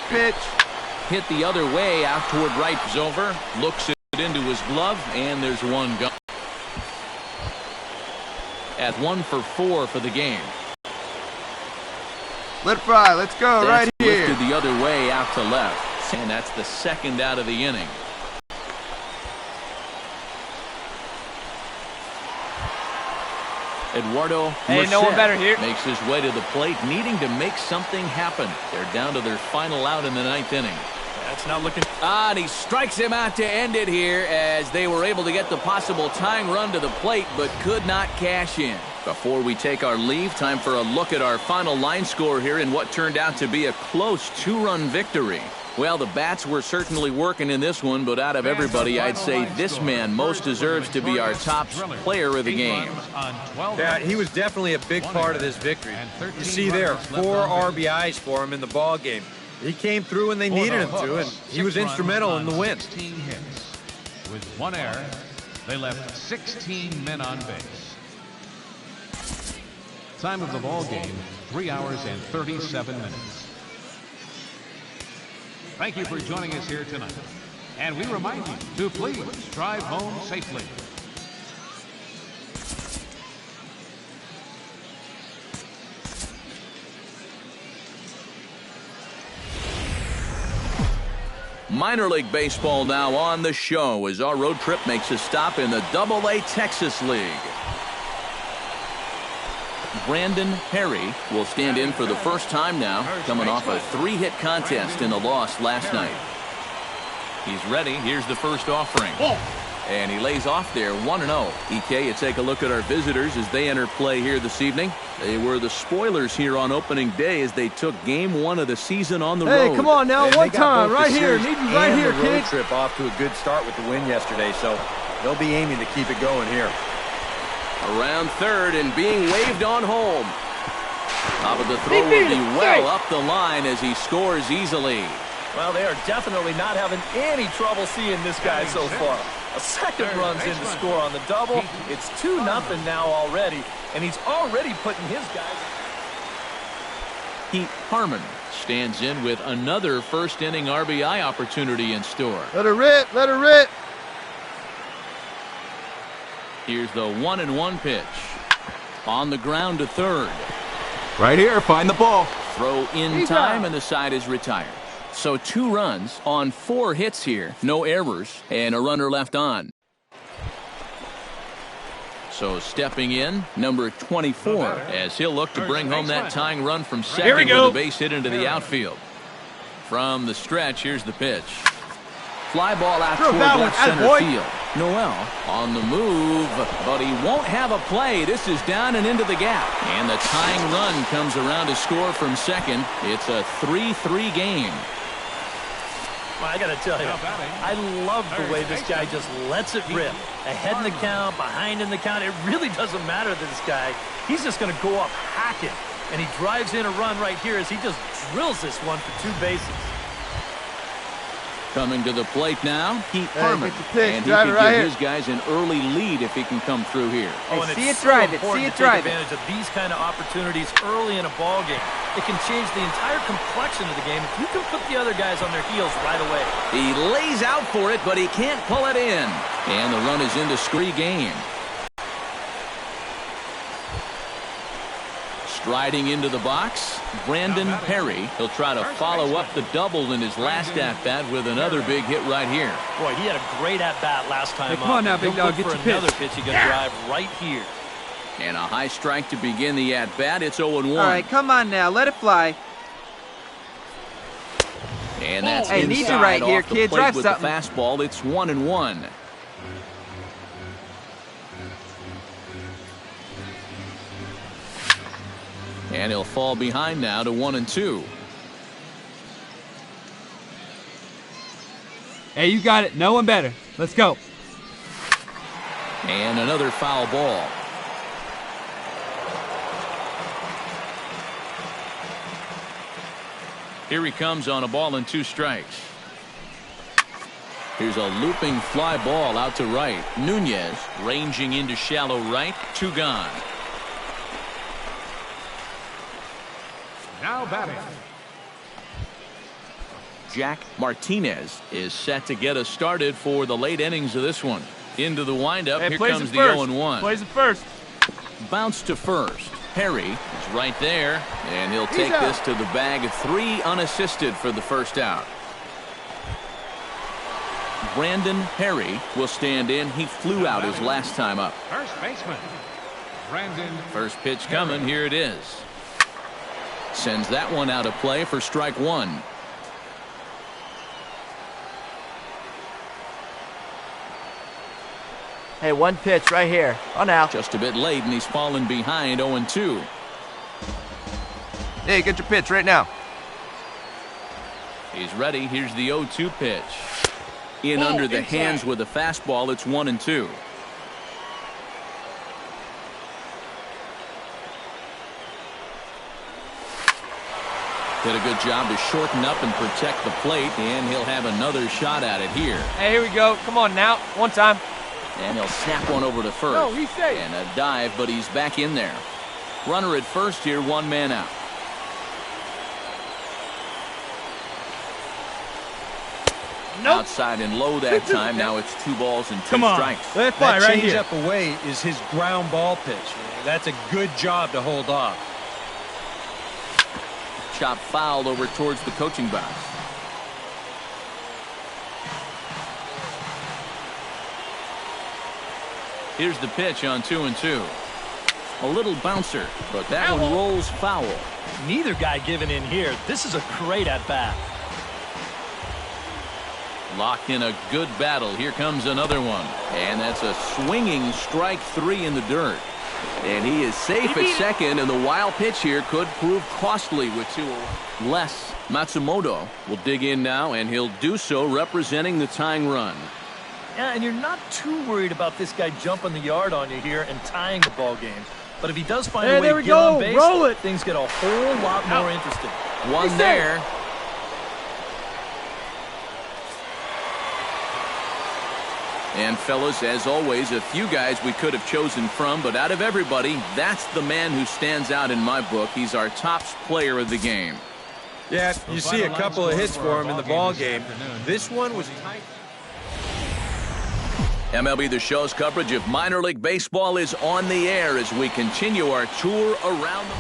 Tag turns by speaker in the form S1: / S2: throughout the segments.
S1: pitch.
S2: Hit the other way out toward right. Is over. Looks it into his glove, and there's one gone. At 1 for 4 for the game.
S1: Let it fly. Let's go.
S2: That's
S1: right here.
S2: Lifted the other way out to left. And that's the second out of the inning. Eduardo
S3: no one better here.
S2: Makes his way to the plate, needing to make something happen. They're down to their final out in the 9th inning.
S3: That's not looking.
S2: And he strikes him out to end it here as they were able to get the possible tying run to the plate but could not cash in. Before we take our leave, time for a look at our final line score here in what turned out to be a close 2-run victory. Well, the bats were certainly working in this one, but out of everybody, I'd say this man most deserves to be our top player of the game.
S4: Yeah, he was definitely a big part of this victory. You see there, 4 RBIs for him in the ball game. He came through when they needed him to, and he was instrumental in the win.
S5: With 1 error, they left 16 men on base. Time of the ball game, 3 hours and 37 minutes. Thank you for joining us here tonight. And we remind you to please drive home safely.
S2: Minor League Baseball now on the show as our road trip makes a stop in the AA Texas League. Brandon Perry will stand in for the first time now, coming off a 3-hit contest in the loss last night. He's ready. Here's the first offering. And he lays off there 1-0. EK, you take a look at our visitors as they enter play here this evening. They were the spoilers here on opening day as they took game 1 of the season on the road.
S1: Hey, come on now, one time, right here. Need you right here,
S4: kid. The road
S1: kid.
S4: trip off to a good start with the win yesterday, so they'll be aiming to keep it going here.
S2: Around third and being waved on home. Top of the throw will be well up the line as he scores easily.
S3: Well, they are definitely not having any trouble seeing this guy so far. A second runs in to score on the double. It's 2-0 now already, and he's already putting his guys.
S2: Pete Harmon stands in with another first-inning RBI opportunity in store.
S1: Let her rip. Let her rip.
S2: Here's the 1-1 pitch. On the ground to third.
S1: Right here. Find the ball.
S2: Throw in time, and the side is retired. So 2 runs on 4 hits here. No errors, and a runner left on. So stepping in, number 24, as he'll look to bring home that tying run from second with a base hit into the outfield. From the stretch, here's the pitch. Fly ball out toward left center field. Noel on the move, but he won't have a play. This is down and into the gap. And the tying run comes around to score from second. It's a 3-3 game.
S3: Well, I got to tell you, I love the way this guy just lets it rip. Ahead in the count, behind in the count. It really doesn't matter to this guy. He's just going to go up hacking. And he drives in a run right here as he just drills this one for 2 bases.
S2: Coming to the plate now, Pete Harmon. And he
S1: can
S2: give his guys an early lead if he can come through here.
S3: And see it drive it. See it drive it. Advantage of these kind of opportunities early in a ball game. It can change the entire complexion of the game if you can put the other guys on their heels right away.
S2: He lays out for it, but he can't pull it in. And the run is into scree game. Striding into the box, Brandon Perry. He'll try to follow up the double in his last at-bat with another big hit right here.
S3: Boy, he had a great at-bat last time up.
S1: Come on now, big dog, get your pitch.
S3: Another pitch he can drive right here.
S2: And a high strike to begin the at-bat. It's 0-1.
S6: All right, come on now, let it fly.
S2: And that's
S6: hey,
S2: inside
S6: need you right
S2: off
S6: here,
S2: the
S6: kid.
S2: plate
S6: Drive
S2: with
S6: something.
S2: the fastball. It's 1-1. And he'll fall behind now to 1-2.
S1: Hey, you got it. No one better. Let's go.
S2: And another foul ball. Here he comes on a ball and 2 strikes. Here's a looping fly ball out to right. Nunez ranging into shallow right. 2 gone.
S5: Now batting,
S2: Jack Martinez is set to get us started for the late innings of this one. Into the windup. Here comes the 0-1.
S1: Plays it first.
S2: Bounce to first. Perry is right there, and he'll take this to the bag. 3 unassisted for the first out. Brandon Perry will stand in. He flew out his last time up.
S5: First baseman, Brandon.
S2: First pitch coming. Here it is. Sends that one out of play for strike 1.
S7: Hey, 1 pitch right here. On out.
S2: Just a bit late, and he's fallen behind 0-2.
S6: Hey, get your pitch right now.
S2: He's ready. Here's the 0-2 pitch. In under the hands with a fastball. It's 1-2. Did a good job to shorten up and protect the plate, and he'll have another shot at it here.
S1: Hey, here we go. Come on now. One time.
S2: And he'll snap one over to first.
S1: No, he's safe.
S2: And a dive, but he's back in there. Runner at first here, 1 man out.
S1: Nope.
S2: Outside and low that time. Now it's 2 balls and 2 strikes.
S1: Let it fly
S4: That
S1: right here.
S4: changeup away is his ground ball pitch. That's a good job to hold off.
S2: Chop fouled over towards the coaching box. Here's the pitch on 2-2. A little bouncer, but that one rolls foul.
S3: Neither guy giving in here. This is a great at-bat.
S2: Locked in a good battle. Here comes another one. And that's a swinging strike 3 in the dirt. And he is safe at second, and the wild pitch here could prove costly with 2 less. Matsumoto will dig in now, and he'll do so representing the tying run.
S3: Yeah, and you're not too worried about this guy jumping the yard on you here and tying the ball game. But if he does find a way to get on base,
S1: roll it.
S3: things get a whole lot more interesting.
S2: One there. And fellas, as always, a few guys we could have chosen from, but out of everybody, that's the man who stands out in my book. He's our top player of the game.
S4: Yeah, you see a couple of hits for him in the ball game. This one was tight.
S2: MLB The Show's coverage of minor league baseball is on the air as we continue our tour around the...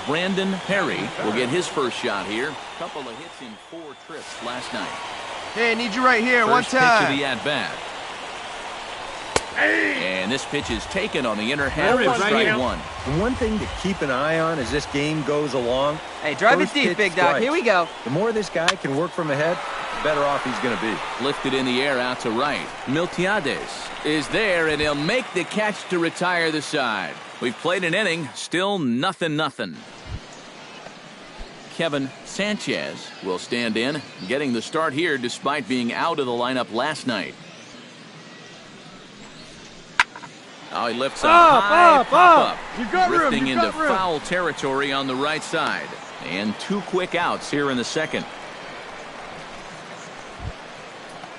S2: Brandon Perry will get his first shot here. Couple of hits in 4 trips last night.
S6: Hey, I need you right here.
S2: First
S6: One time.
S2: pitch of the at-bat. And this pitch is taken on the inner half for strike 1.
S4: The one thing to keep an eye on as this game goes along.
S6: Hey, drive it
S4: first
S6: deep,
S4: pitch
S6: big dog.
S4: strikes.
S6: Here we go.
S4: The more this guy can work from ahead, the better off he's going to be.
S2: Lifted in the air out to right. Miltiades is there, and he'll make the catch to retire the side. We've played an inning, still 0-0. Kevin Sanchez will stand in, getting the start here despite being out of the lineup last night. Oh, he lifts a high pop-up, drifting into foul territory on the right side. And 2 quick outs here in the second.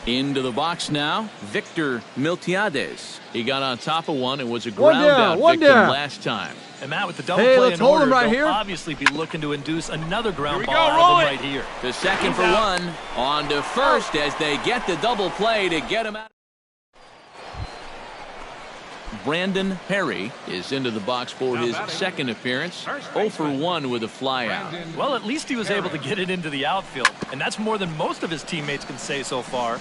S2: Into the box now, Victor Miltiades. He got on top of one and was a ground-out victim last time.
S3: And Matt, with the double play in order, they'll obviously be looking to induce another ground ball out of them right here.
S2: The second for one, on to first as they get the double play to get him out. Brandon Perry is into the box for his second appearance. 0 for 1 with a flyout.
S3: Well, at least he was able to get it into the outfield, and that's more than most of his teammates can say so far.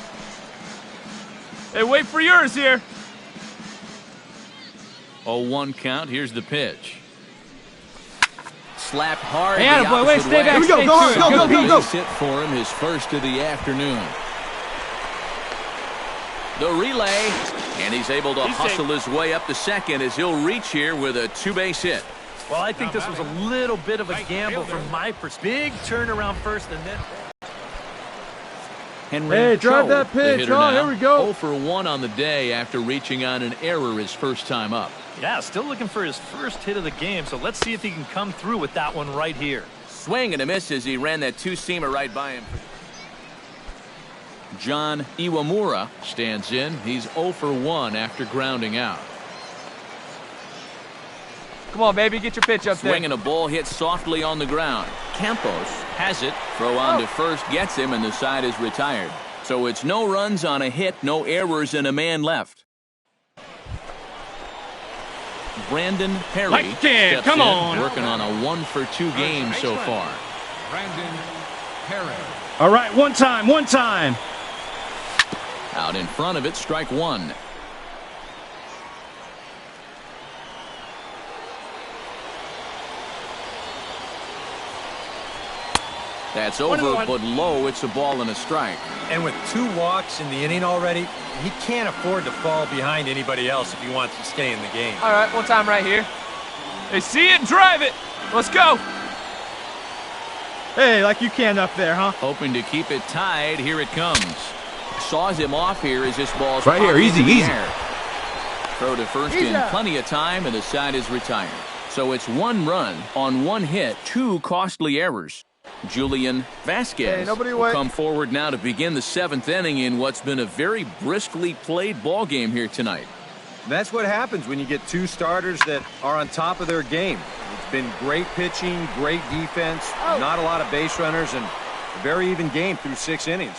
S1: Hey, wait for yours here.
S2: 0-1 count. Here's the pitch. Slapped hard.
S1: Hey, boy, wait, stay back.
S6: Here we go. Go.
S2: Hit for him, his first of the afternoon. The relay, and he's able to hustle his way up to second as he'll reach here with a 2-base hit.
S3: Well, I think this was a little bit of a gamble from my perspective. Big turnaround first and then...
S2: Henry
S1: drive
S2: Cho,
S1: that
S2: the
S1: pitch.
S2: hitter
S1: Oh,
S2: now.
S1: here we go.
S2: 0 for 1 on the day after reaching on an error his first time up.
S3: Yeah, still looking for his first hit of the game, so let's see if he can come through with that one right here.
S2: Swing and a miss as he ran that 2-seamer right by him. John Iwamura stands in. He's 0 for 1 after grounding out.
S1: Come on, baby, get your pitch up there.
S2: Swing and a ball hit softly on the ground. Campos has it. Throw on to first gets him, and the side is retired. So it's no runs on a hit, no errors, and a man left. Brandon Perry steps
S5: Come
S2: in,
S5: on.
S2: working on a 1-for-2 game so far.
S5: Brandon Perry.
S8: All right, one time.
S2: Out in front of it, strike one. That's over, but low. It's a ball and a strike.
S4: And with 2 walks in the inning already, he can't afford to fall behind anybody else if he wants to stay in the game.
S1: All right, one time right here. They see it, drive it. Let's go.
S6: Hey, like you can up there, huh?
S2: Hoping to keep it tied. Here it comes. Saws him off here as this ball's
S6: right here. Easy.
S2: Air. Throw to first in plenty of time, and the side is retired. So it's 1 run on 1 hit, 2 costly errors. Julian Vasquez will come forward now to begin the 7th inning in what's been a very briskly played ball game here tonight.
S4: That's what happens when you get 2 starters that are on top of their game. It's been great pitching, great defense, not a lot of base runners, and a very even game through 6 innings.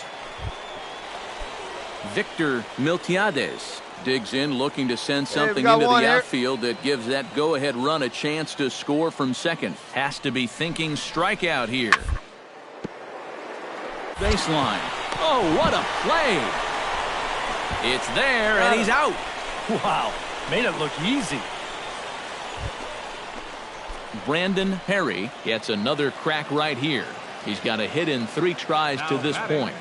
S2: Victor Miltiades digs in, looking to send something into the outfield that gives that go-ahead run a chance to score from second. Has to be thinking strikeout here. Baseline. Oh, what a play! It's there, and he's out.
S3: Wow, made it look easy.
S2: Brandon Perry gets another crack right here. He's got a hit in 3 tries to this point.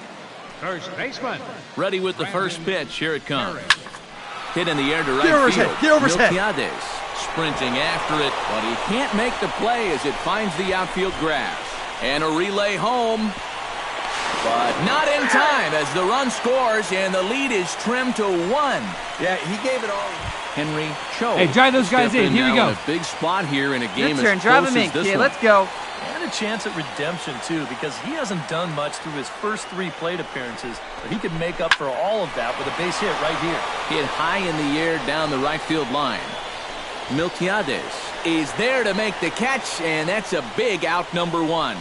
S5: First baseman.
S2: Ready with the first pitch. Here it comes. Hit in the air to right field.
S6: Get over his head.
S2: Miltiades sprinting after it, but he can't make the play as it finds the outfield grass. And a relay home, but not in time as the run scores and the lead is trimmed to 1.
S4: Yeah, he gave it all.
S2: Henry Cho.
S1: Hey, drive those guys in. Here we go.
S2: A big spot here in a game
S7: Your turn.
S2: as
S7: Drive
S2: close
S7: him
S2: as
S7: in,
S2: this
S7: kid.
S2: one.
S7: Let's go.
S3: And a chance at redemption, too, because he hasn't done much through his first 3 plate appearances, but he could make up for all of that with a base hit right here.
S2: Hit high in the air down the right field line. Miltiades is there to make the catch, and that's a big out, number 1.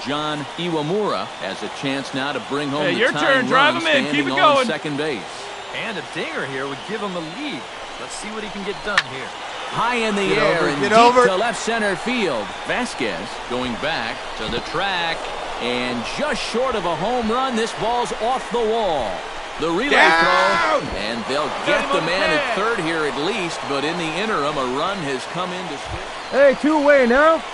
S2: John Iwamura has a chance now to bring home the
S1: your
S2: tying
S1: turn. Drive
S2: run,
S1: him in. Keep
S2: standing
S1: it
S2: on
S1: going.
S2: second base.
S3: And a dinger here would give him the lead. Let's see what he can get done here.
S2: High in the air and deep to left center field. Vasquez going back to the track, and just short of a home run, this ball's off the wall. The relay throw, and they'll get the man at third here at least, but in the interim, a run has come in to skip.
S6: Hey, 2-away now.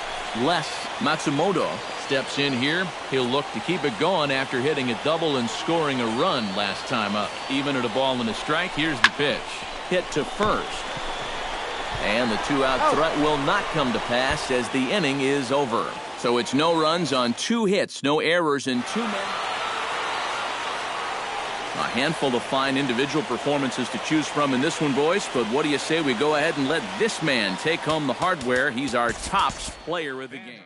S2: Les Matsumoto steps in here. He'll look to keep it going after hitting a double and scoring a run last time up. Even at a ball and a strike, here's the pitch. Hit to first. And the 2-out threat will not come to pass as the inning is over. So it's no runs on 2 hits, no errors, and 2 men. A handful of fine individual performances to choose from in this one, boys. But what do you say we go ahead and let this man take home the hardware? He's our top player of the game.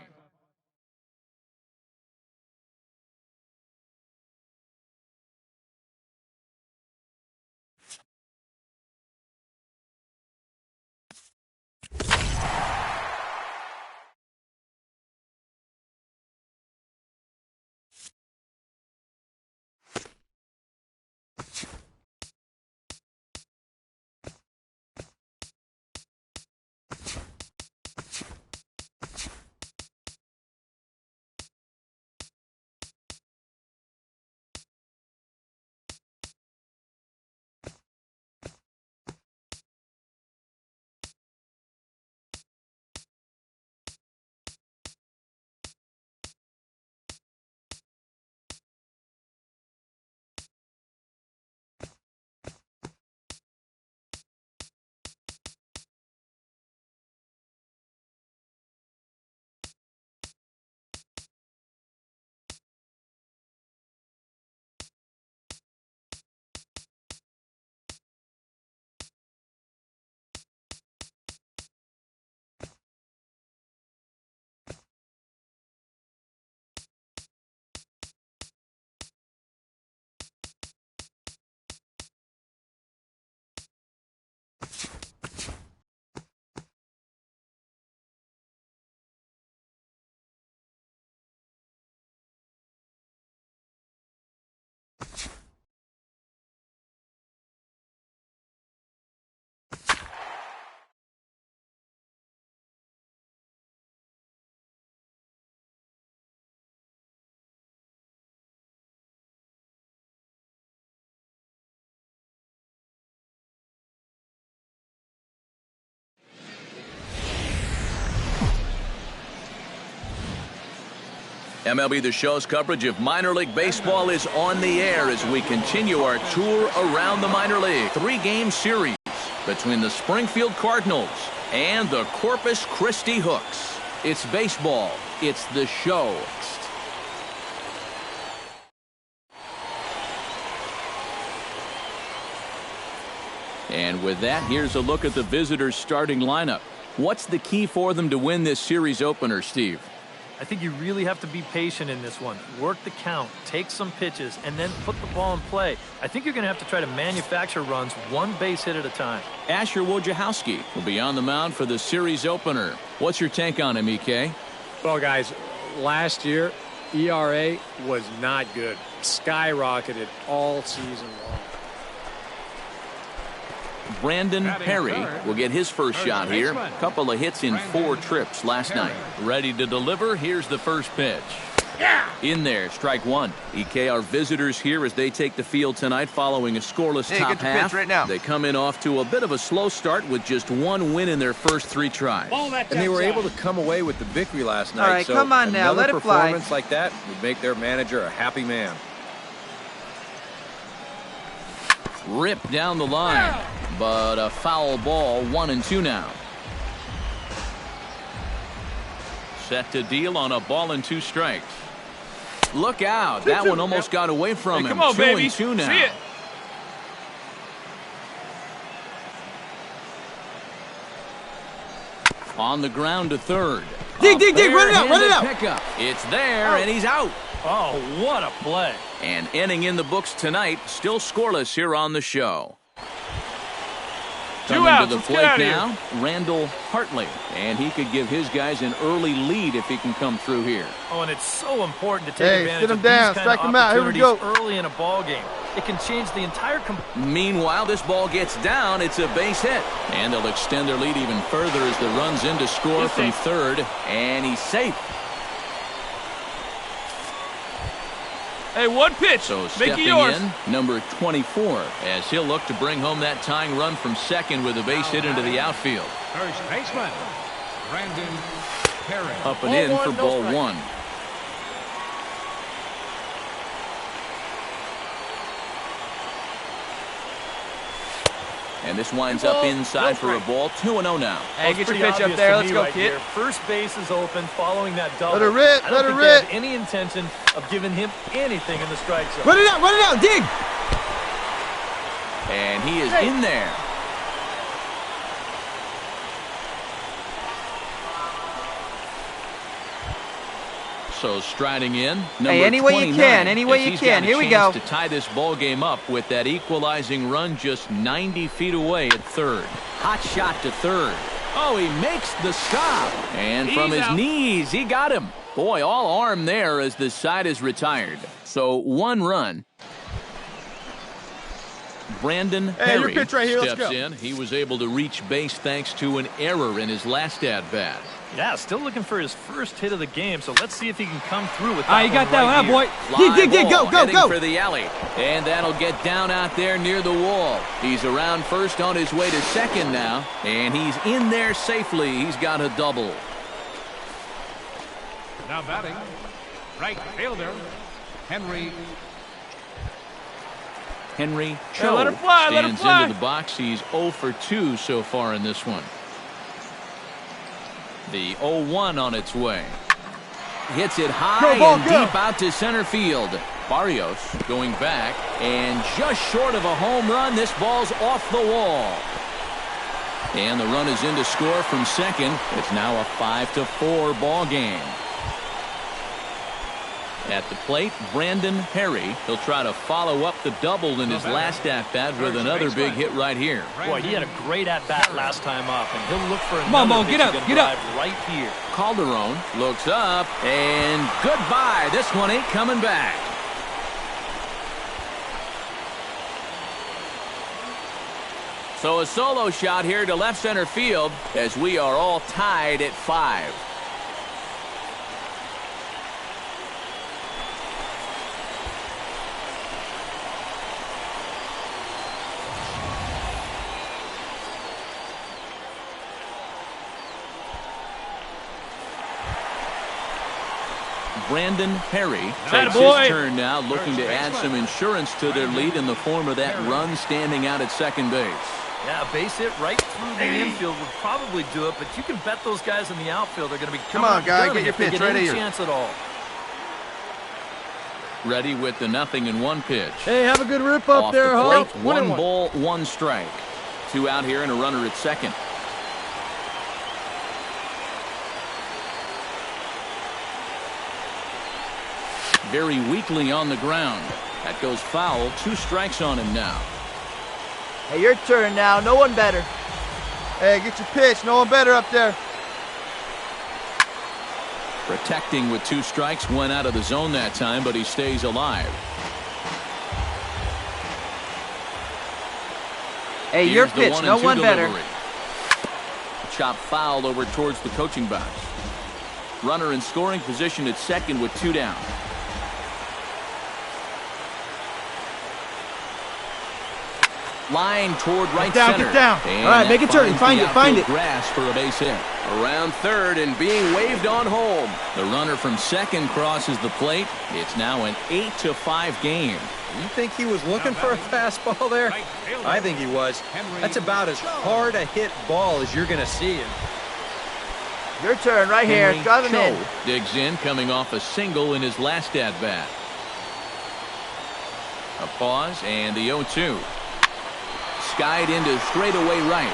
S2: MLB The Show's coverage of minor league baseball is on the air as we continue our tour around the minor league. 3-game series between the Springfield Cardinals and the Corpus Christi Hooks. It's baseball. It's The Show. And with that, here's a look at the visitors' starting lineup. What's the key for them to win this series opener, Steve?
S3: I think you really have to be patient in this one. Work the count, take some pitches, and then put the ball in play. I think you're going to have to try to manufacture runs one base hit at a time.
S2: Asher Wojciechowski will be on the mound for the series opener. What's your take on him, EK?
S9: Well, guys, last year, ERA was not good. Skyrocketed all season long.
S2: Brandon Perry will get his first shot here. Couple of hits in 4 trips last night. Ready to deliver. Here's the first pitch. In there, strike 1. EK, our visitors here as they take the field tonight following a scoreless top half.
S7: Right now.
S2: They come in off to a bit of a slow start with just 1 win in their first 3 tries.
S4: And they were able to come away with the victory last night.
S7: All right,
S4: so
S7: come on now, let it fly.
S4: Another performance like that would make their manager a happy man.
S2: Ripped down the line, but a foul ball, 1-2 now. Set to deal on a ball and 2 strikes. Look out, that one almost got away from him.
S1: Come on, baby.
S2: 2-2 now.
S1: See it.
S2: On the ground to third.
S7: Dig, run it out.
S2: Pickup. It's there, and he's out.
S3: Oh, what a play.
S2: And inning in the books tonight, still scoreless here on the show.
S1: 2
S2: Coming
S1: outs,
S2: to the
S1: let's get
S2: plate
S1: out of
S2: now,
S1: here.
S2: Randall Hartley. And he could give his guys an early lead if he can come through here.
S3: Oh, and it's so important to take advantage
S6: sit him
S3: of
S6: down,
S3: these kind
S6: strike
S3: of
S6: him out. Here we
S3: opportunities
S6: go.
S3: early in a ball game. It can change the entire
S2: Meanwhile, this ball gets down. It's a base hit. And they'll extend their lead even further as the run's in to score
S3: He's
S2: from
S3: safe.
S2: third. And he's safe.
S1: Hey, 1 pitch.
S2: So
S1: Make
S2: stepping
S1: it yours.
S2: in, number 24, as he'll look to bring home that tying run from second with a base hit into the outfield.
S5: First baseman, Brandon Perry.
S2: Up and in for ball 1. And this winds up inside for a ball. 2-0 now.
S7: Hey, get your
S3: Pretty
S7: pitch up
S3: obvious
S7: there.
S3: to
S7: Let's
S3: me
S7: go,
S3: right
S7: kid.
S3: here. First base is open following that double.
S6: Let her rip,
S3: I don't
S6: let her
S3: think they have
S6: rip.
S3: any intention of giving him anything in the strike zone.
S6: Run it out, dig.
S2: And he is in there. So striding in, number
S7: any way you
S2: 29,
S7: can, any way
S2: as
S7: you
S2: he's
S7: can.
S2: got a
S7: Here we
S2: chance
S7: go.
S2: to tie this ball game up with that equalizing run just 90 feet away at third. Hot shot to third. Oh, he makes the stop. And from his knees, he got him. Boy, all arm there as the side is retired. So 1 run. Brandon
S6: Hey, your
S2: Perry
S6: pitch right here, let's
S2: steps
S6: go.
S2: in. He was able to reach base thanks to an error in his last at-bat.
S3: Yeah, still looking for his first hit of the game, so let's see if he can come through with that.
S6: Ah, you got that one,
S3: right
S6: boy.
S3: here.
S6: Dig,
S2: Fly
S6: go,
S2: ball heading
S6: go.
S2: for the alley. And that'll get down out there near the wall. He's around first on his way to second now. And he's in there safely. He's got a double.
S5: Now batting, right fielder,
S2: Henry Cho
S1: let her fly, let her
S2: stands
S1: fly.
S2: into the box. He's 0 for 2 so far in this one. The 0-1 on its way. Hits it high and deep out to center field. Barrios going back and just short of a home run. This ball's off the wall. And the run is in to score from second. It's now a 5-4 ball game. At the plate, Brandon Perry. He'll try to follow up the double in his last at-bat with another big hit right here.
S3: Boy, he had a great at-bat last time up, and he'll look for
S6: on,
S3: another
S6: Mo, get up,
S3: Michigan
S6: get up.
S3: drive right here.
S2: Calderon looks up, and goodbye. This one ain't coming back. So a solo shot here to left center field as we are all tied at 5. Brandon Perry takes
S1: Attaboy.
S2: his turn now, looking to add some insurance to their lead in the form of that run standing out at second base.
S3: Yeah, a base hit right through the infield would probably do it, but you can bet those guys in the outfield are going to be
S7: Come on, guy,
S3: gunning
S7: get your
S3: if they
S7: pitch
S3: get
S7: right
S3: any
S7: here.
S3: chance at all.
S2: Ready with the 0-1 pitch.
S6: Hey, have a good rip up
S2: Off
S6: there,
S2: the
S6: huh?
S2: plate, 1 ball, 1 strike. 2 out here and a runner at second. Very weakly on the ground. That goes foul. 2 strikes on him now.
S7: Hey, your turn now. No one better. Hey, get your pitch. No one better up there.
S2: Protecting with 2 strikes. Went out of the zone that time, but he stays alive.
S7: Hey, your
S2: Here's the
S7: pitch.
S2: 1-2
S7: No one better.
S2: delivery. Chop foul over towards the coaching box. Runner in scoring position at second with 2 down. Line toward right center.
S6: Get down.
S2: And
S7: All right, make
S2: that
S7: a turn.
S2: finds
S7: Find
S2: the
S7: it.
S2: outfield grass for a base hit. Around third and being waved on home. The runner from second crosses the plate. It's now an 8-5 game.
S4: You think he was looking for a fastball there? I think he was. That's about as hard a hit ball as you're going to see.
S7: Your turn right here.
S2: Henry
S7: Drive him in.
S2: Cho digs in, coming off a single in his last at-bat. A pause and the 0-2. Skied into straightaway right.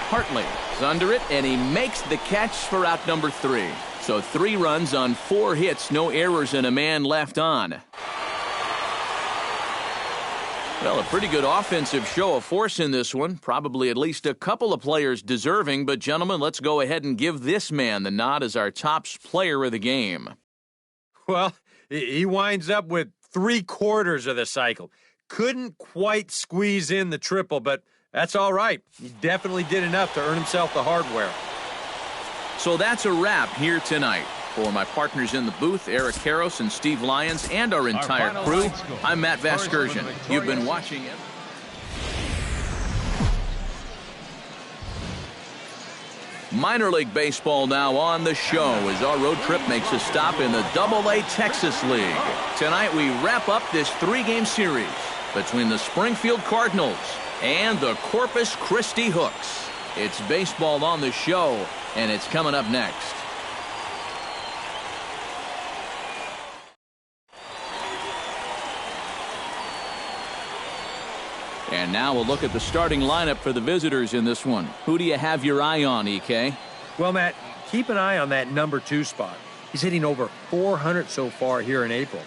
S2: Hartley is under it, and he makes the catch for out number 3. So 3 runs on 4 hits, no errors, and a man left on. Well, a pretty good offensive show of force in this one. Probably at least a couple of players deserving. But, gentlemen, let's go ahead and give this man the nod as our top player of the game.
S4: Well, he winds up with 3/4 of the cycle. Couldn't quite squeeze in the triple, but that's all right. He definitely did enough to earn himself the hardware.
S2: So that's a wrap here tonight. For my partners in the booth, Eric Karros and Steve Lyons, and our entire crew, I'm Matt Vasgersian. You've been watching it. Minor League Baseball now on the show as our road trip makes a stop in the AA Texas League. Tonight we wrap up this 3-game series between the Springfield Cardinals and the Corpus Christi Hooks. It's baseball on the show, and it's coming up next. And now we'll look at the starting lineup for the visitors in this one. Who do you have your eye on, EK?
S4: Well, Matt, keep an eye on that number 2 spot. He's hitting over 400 so far here in April.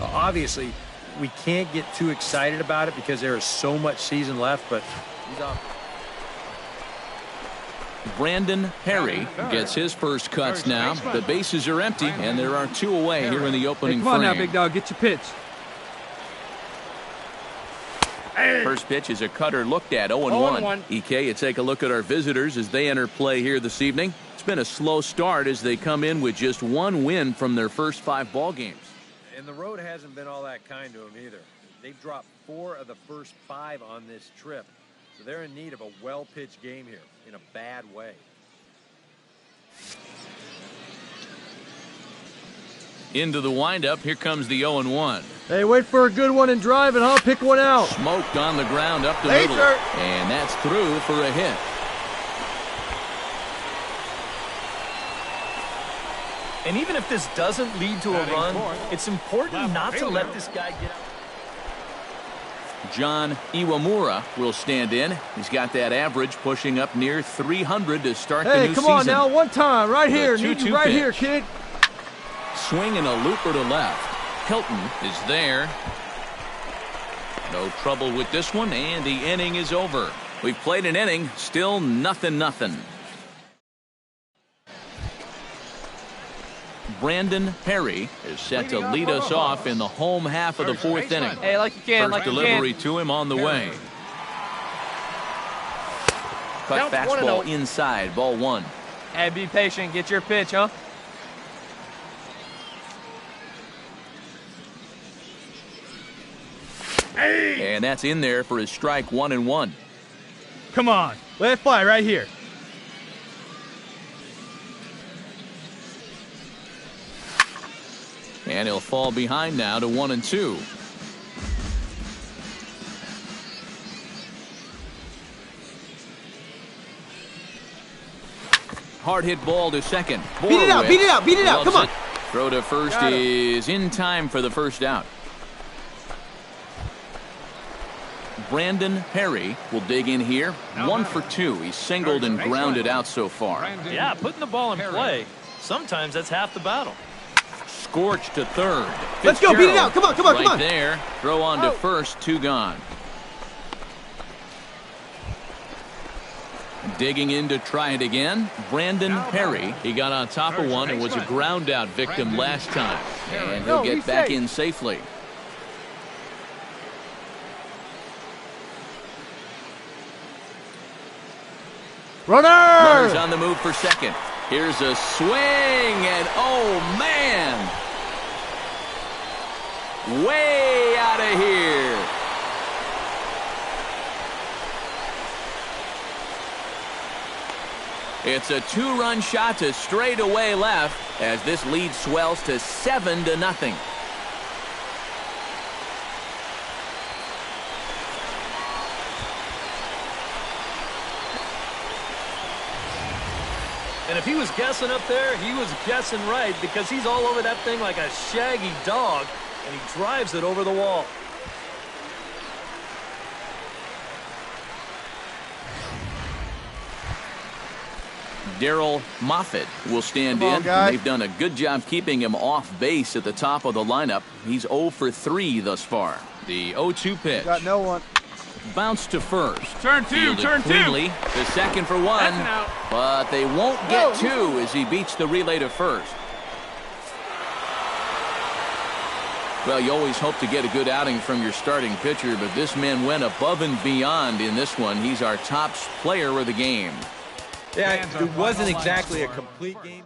S4: Obviously, we can't get too excited about it because there is so much season left, but he's off.
S2: Brandon Perry gets his first cuts now. The bases are empty, and there are 2 away here in the opening
S6: Come on
S2: frame.
S6: now, big dog. Get your pitch.
S2: First pitch is a cutter looked at, 0-1. EK, you take a look at our visitors as they enter play here this evening. It's been a slow start as they come in with just 1 win from their first 5 ball games.
S4: And the road hasn't been all that kind to them either. They've dropped 4 of the first 5 on this trip. So they're in need of a well-pitched game here in a bad way.
S2: Into the windup, here comes the 0-1.
S6: Hey, wait for a good one and drive it, huh? Pick one out.
S2: Smoked on the ground up the
S7: Laser.
S2: middle. And that's through for a hit.
S3: And even if this doesn't lead to a run, it's important not to let this guy get out.
S2: John Iwamura will stand in. He's got that average pushing up near 300 to start the new
S6: Hey,
S2: season.
S6: come on now. One time. Right here.
S2: The
S6: Need
S2: 2-2
S6: you right
S2: pitch.
S6: here, kid.
S2: Swing and a looper to left. Hilton is there. No trouble with this one, and the inning is over. We've played an inning, still 0-0. Brandon Perry is set to lead us off in the home half of the 4th inning.
S1: Hey, like you can,
S2: First
S1: like you
S2: delivery
S1: can.
S2: to him on the way. Cut fastball inside, ball 1.
S1: Hey, be patient. Get your pitch, huh?
S2: And that's in there for his strike 1-1.
S6: Come on. Let it fly right here.
S2: And he'll fall behind now to 1-2. Hard hit ball to second.
S7: Beat it out, beat it out, beat it out. Come on.
S2: Throw to first is in time for the first out. Brandon Perry will dig in here. 1 for 2. He's singled and grounded out so far.
S3: Yeah, putting the ball in play, sometimes that's half the battle.
S2: Scorched to third.
S7: Let's go, beat it out. Come on, come on, come on.
S2: Right there. Throw on to first, 2 gone. Digging in to try it again, Brandon Perry. He got on top of one and was a ground out victim last time. And he'll get back in safely. Runners on the move for second. Here's a swing, and oh man, way out of here. It's a 2-run shot to straightaway left as this lead swells to 7-0.
S3: And if he was guessing up there, he was guessing right, because he's all over that thing like a shaggy dog, and he drives it over the wall.
S2: Darryl Moffitt will stand in. They've done a good job keeping him off base at the top of the lineup. He's 0 for 3 thus far. The 0-2 pitch.
S7: Got no one.
S2: Bounce to first.
S1: Turn 2, turn 2.
S2: The second for 1. But they won't get 2 as he beats the relay to first. Well, you always hope to get a good outing from your starting pitcher, but this man went above and beyond in this one. He's our top player of the game.
S4: Yeah, it wasn't exactly a complete game.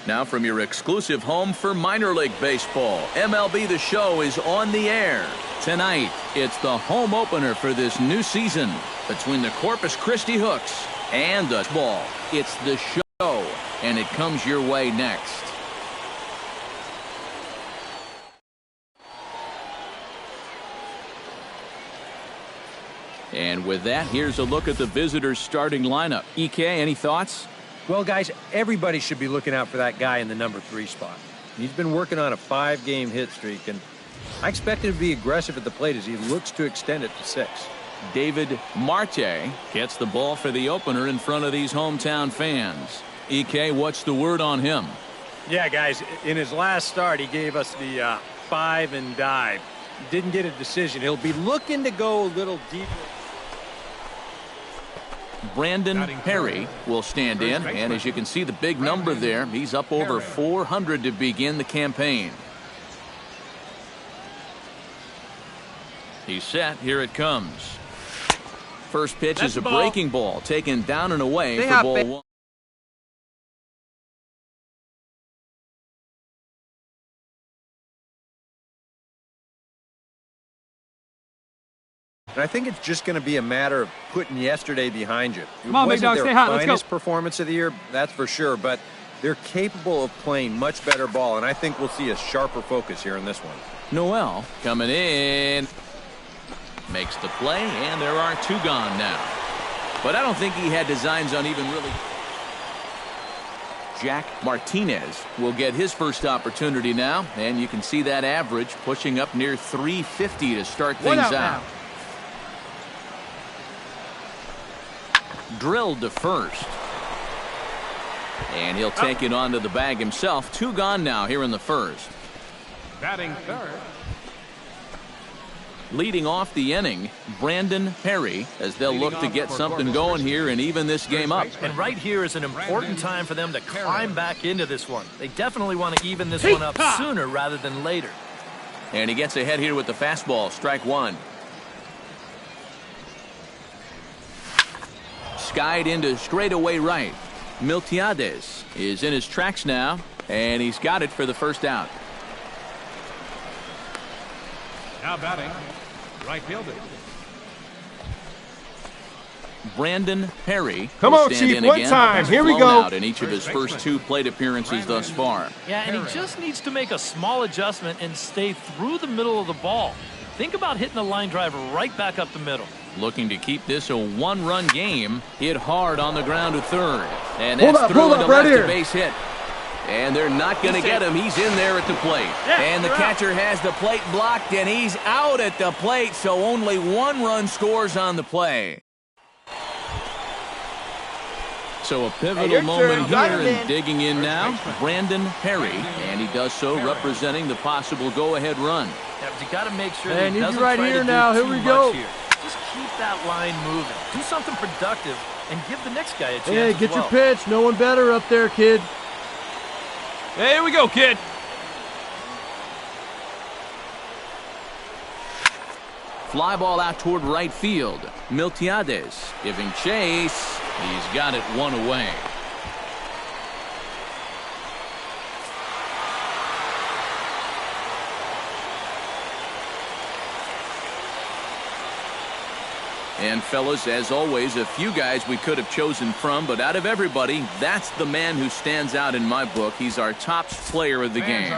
S2: Now from your exclusive home for minor league baseball, MLB The Show is on the air. Tonight, it's the home opener for this new season between the Corpus Christi Hooks and the Ball. It's The Show, and it comes your way next. And with that, here's a look at the visitors' starting lineup. EK, any thoughts?
S4: Well, guys, everybody should be looking out for that guy in the number 3 spot. He's been working on a 5-game hit streak, and I expect him to be aggressive at the plate as he looks to extend it to 6.
S2: David Marte gets the ball for the opener in front of these hometown fans. EK, what's the word on him?
S4: Yeah, guys, in his last start, he gave us the 5 and dive. He didn't get a decision. He'll be looking to go a little deeper.
S2: Brandon Perry will stand in, and as you can see the big number there, he's up over 400 to begin the campaign. He's set. Here it comes. First pitch is a breaking ball, taken down and away for ball one.
S4: And I think it's just going to be a matter of putting yesterday behind you.
S6: Come on, big dog, stay hot. Let's go.
S4: Finest performance of the year, that's for sure, but they're capable of playing much better ball, and I think we'll see a sharper focus here in this one.
S2: Noel coming in. Makes the play, and there are two gone now. But I don't think he had designs on even really. Jack Martinez will get his first opportunity now, and you can see that average pushing up near 350 to start things out. Drilled to first. And he'll take it onto the bag himself. Two gone now here in the first.
S5: Batting third.
S2: Leading off the inning, Brandon Perry, as they'll look to get something going here and even this game up.
S3: And right here is an important time for them to climb back into this one. They definitely want to even this one up sooner rather than later.
S2: And he gets ahead here with the fastball, strike one. Skied into straightaway right. Miltiades is in his tracks now, and he's got it for the first out.
S5: Now batting, right fielder.
S2: Brandon Perry.
S6: Come on, Chief, one time. Here we go.
S2: Out in each of his first two plate appearances thus far.
S3: Yeah, and he just needs to make a small adjustment and stay through the middle of the ball. Think about hitting a line drive right back up the middle.
S2: Looking to keep this a one-run game. Hit hard on the ground to third. And that's through to left, a base hit. And they're not going to get him. He's in there at the plate. And the catcher has the plate blocked, and he's out at the plate, so only one run scores on the play. So a pivotal moment here, and digging in now, Brandon Perry, and he does so representing the possible go-ahead run.
S3: Yeah, but you got to make sure that he doesn't
S6: right
S3: try
S6: here
S3: to
S6: now.
S3: do
S6: Here we
S3: too
S6: go.
S3: much here. Just keep that line moving. Do something productive and give the next guy a chance.
S6: Hey, get your pitch. No one better up there, kid.
S1: Hey, here we go, kid.
S2: Fly ball out toward right field. Miltiades giving chase. He's got it one away. And fellas, as always, a few guys we could have chosen from, but out of everybody, that's the man who stands out in my book. He's our top player of the game.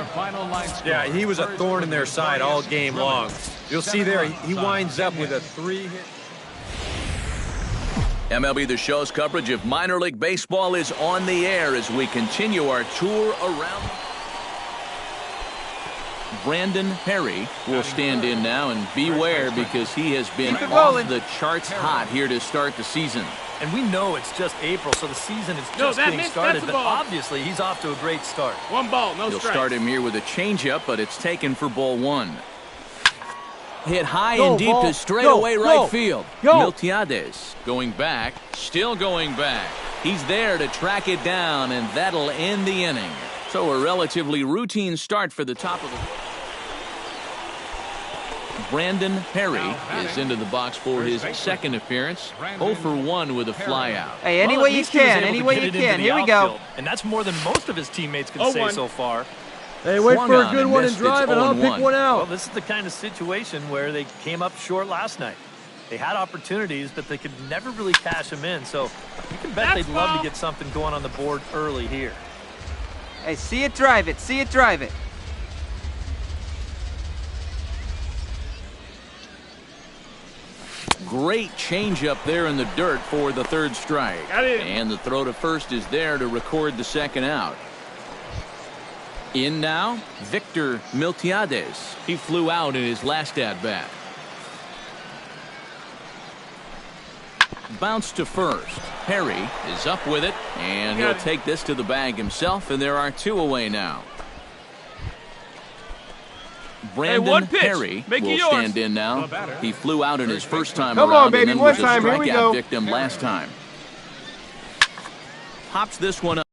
S4: Yeah, he was a thorn in their side all game long. You'll see there, he winds up with a 3-hit.
S2: MLB The Show's coverage of minor league baseball is on the air as we continue our tour around. Brandon Perry will stand in now, and beware because he has been off the charts hot here to start the season.
S3: And we know it's just April, so the season is just getting started, but obviously he's off to a great start.
S1: One ball, no
S2: He'll
S1: strikes.
S2: start him here with a changeup, but it's taken for ball one. Hit high and deep to straightaway right field. Miltiades going back, still going back. He's there to track it down, and that'll end the inning. So a relatively routine start for the top of the... Brandon Perry is into the box for his second appearance. 0 for 1 with a flyout.
S7: Hey, any way you can, any way you can. Here we go.
S3: And that's more than most of his teammates can say so far.
S6: Hey, wait for a good one and drive, and I'll pick one out.
S3: Well, this is the kind of situation where they came up short last night. They had opportunities, but they could never really cash them in. So you can bet they'd love to get something going on the board early here.
S7: Hey, see it, drive it. See it, drive it.
S2: Great changeup there in the dirt for the third strike. And the throw to first is there to record the second out. In now, Victor Miltiades. He flew out in his last at-bat. Bounce to first. Perry is up with it, and he'll take this to the bag himself, and there are two away now. Brandon Perry will stand in now. He flew out in his first time around, and then was a strikeout victim last time. pops this one up.